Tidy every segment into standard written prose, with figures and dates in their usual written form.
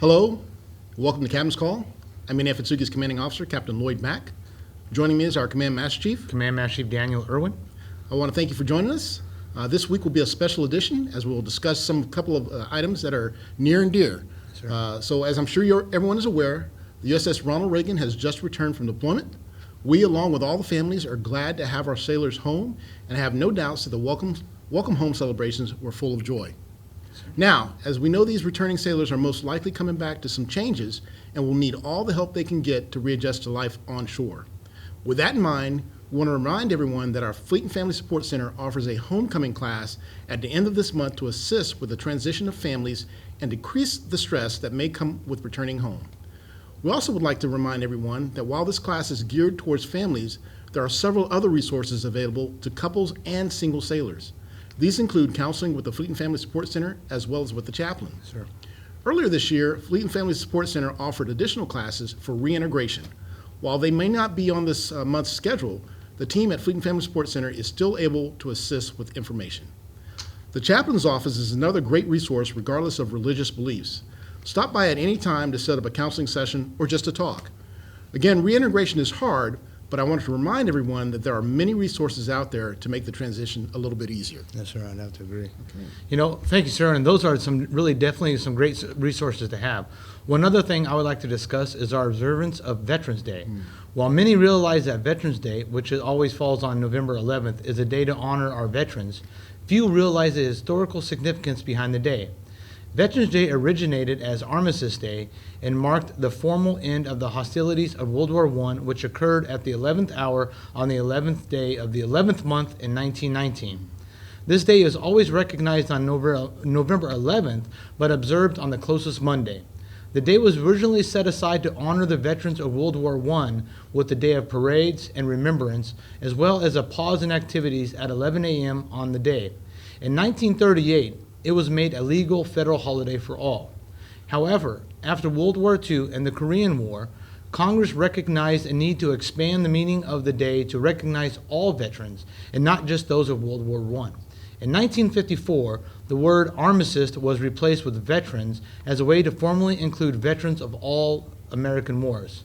Hello, welcome to Captain's Call. I'm Atsugi's commanding officer, Captain Lloyd Mack. Joining me is our Command Master Chief. Command Master Chief Daniel Irwin. I want to thank you for joining us. This week will be a special edition as we'll discuss couple of items that are near and dear. So as I'm sure everyone is aware, the USS Ronald Reagan has just returned from deployment. We, along with all the families, are glad to have our sailors home and have no doubts that the welcome home celebrations were full of joy. Now, as we know, these returning sailors are most likely coming back to some changes and will need all the help they can get to readjust to life on shore. With that in mind, we want to remind everyone that our Fleet and Family Support Center offers a homecoming class at the end of this month to assist with the transition of families and decrease the stress that may come with returning home. We also would like to remind everyone that while this class is geared towards families, there are several other resources available to couples and single sailors. These include counseling with the Fleet and Family Support Center as well as with the chaplain. Sure. Earlier this year, Fleet and Family Support Center offered additional classes for reintegration. While they may not be on this month's schedule, the team at Fleet and Family Support Center is still able to assist with information. The chaplain's office is another great resource regardless of religious beliefs. Stop by at any time to set up a counseling session or just to talk. Again, reintegration is hard, but I wanted to remind everyone that there are many resources out there to make the transition a little bit easier. Yes, sir, I'd have to agree. Okay. Thank you, sir, and those are definitely some great resources to have. One other thing I would like to discuss is our observance of Veterans Day. While many realize that Veterans Day, which always falls on November 11th, is a day to honor our veterans, few realize the historical significance behind the day. Veterans Day originated as Armistice Day and marked the formal end of the hostilities of World War I, which occurred at the 11th hour on the 11th day of the 11th month in 1919. This day is always recognized on November 11th, but observed on the closest Monday. The day was originally set aside to honor the veterans of World War I with a day of parades and remembrance, as well as a pause in activities at 11 a.m. on the day. In 1938, it was made a legal federal holiday for all. However, after World War II and the Korean War, Congress recognized a need to expand the meaning of the day to recognize all veterans and not just those of World War I. In 1954, the word armistice was replaced with veterans as a way to formally include veterans of all American wars.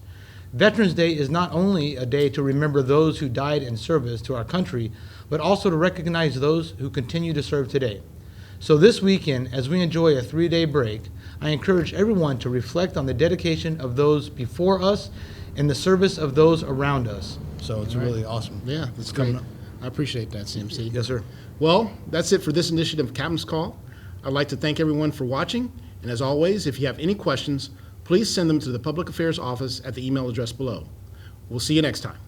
Veterans Day is not only a day to remember those who died in service to our country, but also to recognize those who continue to serve today. So this weekend, as we enjoy a 3-day break, I encourage everyone to reflect on the dedication of those before us and the service of those around us. So it's really awesome. Yeah, that's great. I appreciate that, CMC. Yes, sir. Well, that's it for this edition of Captain's Call. I'd like to thank everyone for watching, and as always, if you have any questions, please send them to the Public Affairs Office at the email address below. We'll see you next time.